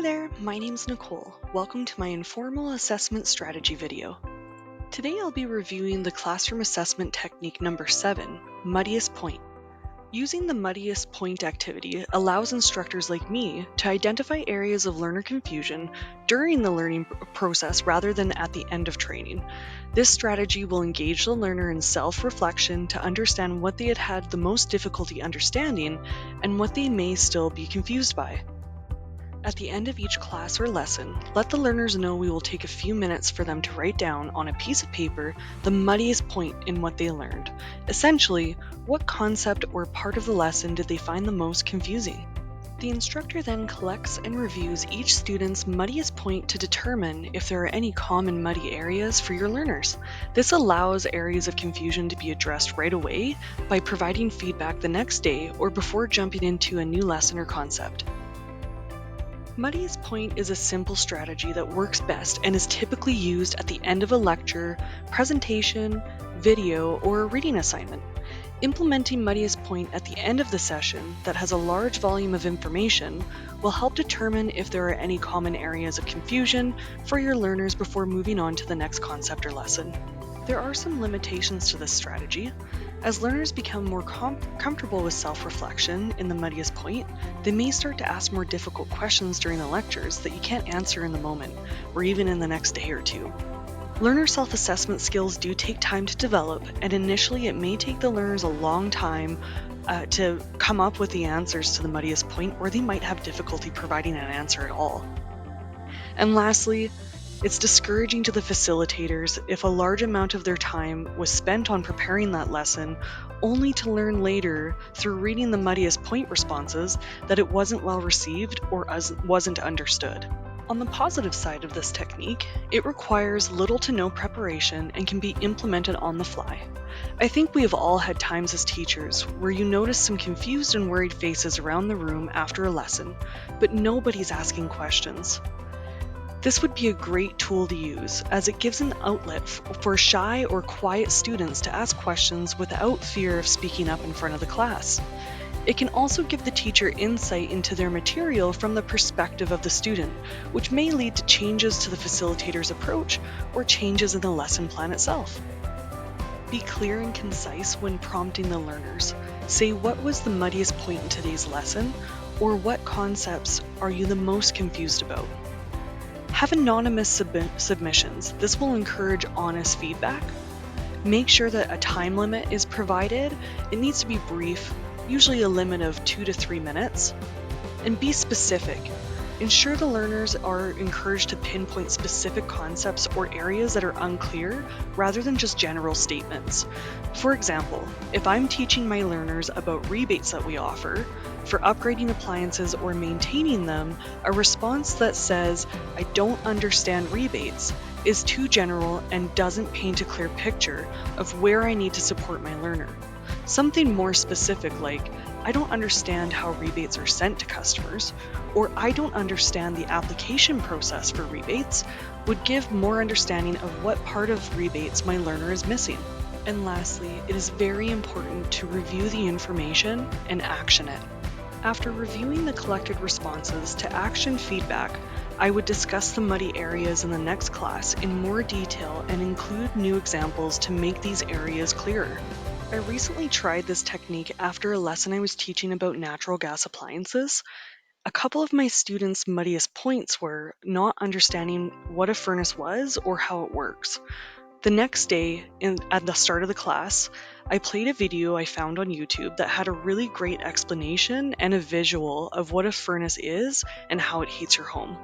there, my name's Nicole. Welcome to my Informal Assessment Strategy video. Today I'll be reviewing the classroom assessment technique number 7, muddiest point. Using the muddiest point activity allows instructors like me to identify areas of learner confusion during the learning process rather than at the end of training. This strategy will engage the learner in self-reflection to understand what they had the most difficulty understanding and what they may still be confused by. At the end of each class or lesson, let the learners know we will take a few minutes for them to write down on a piece of paper the muddiest point in what they learned. Essentially, what concept or part of the lesson did they find the most confusing? The instructor then collects and reviews each student's muddiest point to determine if there are any common muddy areas for your learners. This allows areas of confusion to be addressed right away by providing feedback the next day or before jumping into a new lesson or concept. Muddiest point is a simple strategy that works best and is typically used at the end of a lecture, presentation, video, or a reading assignment. Implementing muddiest point at the end of the session that has a large volume of information will help determine if there are any common areas of confusion for your learners before moving on to the next concept or lesson. There are some limitations to this strategy. As learners become more comfortable with self-reflection in the muddiest point, they may start to ask more difficult questions during the lectures that you can't answer in the moment, or even in the next day or two. Learner self-assessment skills do take time to develop, and initially it may take the learners a long time to come up with the answers to the muddiest point, or they might have difficulty providing an answer at all. And lastly, it's discouraging to the facilitators if a large amount of their time was spent on preparing that lesson, only to learn later through reading the muddiest point responses that it wasn't well received or wasn't understood. On the positive side of this technique, it requires little to no preparation and can be implemented on the fly. I think we have all had times as teachers where you notice some confused and worried faces around the room after a lesson, but nobody's asking questions. This would be a great tool to use, as it gives an outlet for shy or quiet students to ask questions without fear of speaking up in front of the class. It can also give the teacher insight into their material from the perspective of the student, which may lead to changes to the facilitator's approach or changes in the lesson plan itself. Be clear and concise when prompting the learners. Say what was the muddiest point in today's lesson, or what concepts are you the most confused about. Have anonymous submissions. This will encourage honest feedback. Make sure that a time limit is provided. It needs to be brief, usually a limit of 2 to 3 minutes. And be specific. Ensure the learners are encouraged to pinpoint specific concepts or areas that are unclear rather than just general statements. For example, if I'm teaching my learners about rebates that we offer, for upgrading appliances or maintaining them, a response that says, "I don't understand rebates," is too general and doesn't paint a clear picture of where I need to support my learner. Something more specific like, "I don't understand how rebates are sent to customers," or "I don't understand the application process for rebates," would give more understanding of what part of rebates my learner is missing. And lastly, it is very important to review the information and action it. After reviewing the collected responses to action feedback, I would discuss the muddy areas in the next class in more detail and include new examples to make these areas clearer. I recently tried this technique after a lesson I was teaching about natural gas appliances. A couple of my students' muddiest points were not understanding what a furnace was or how it works. The next day, at the start of the class, I played a video I found on YouTube that had a really great explanation and a visual of what a furnace is and how it heats your home.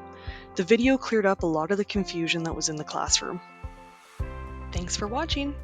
The video cleared up a lot of the confusion that was in the classroom. Thanks for watching!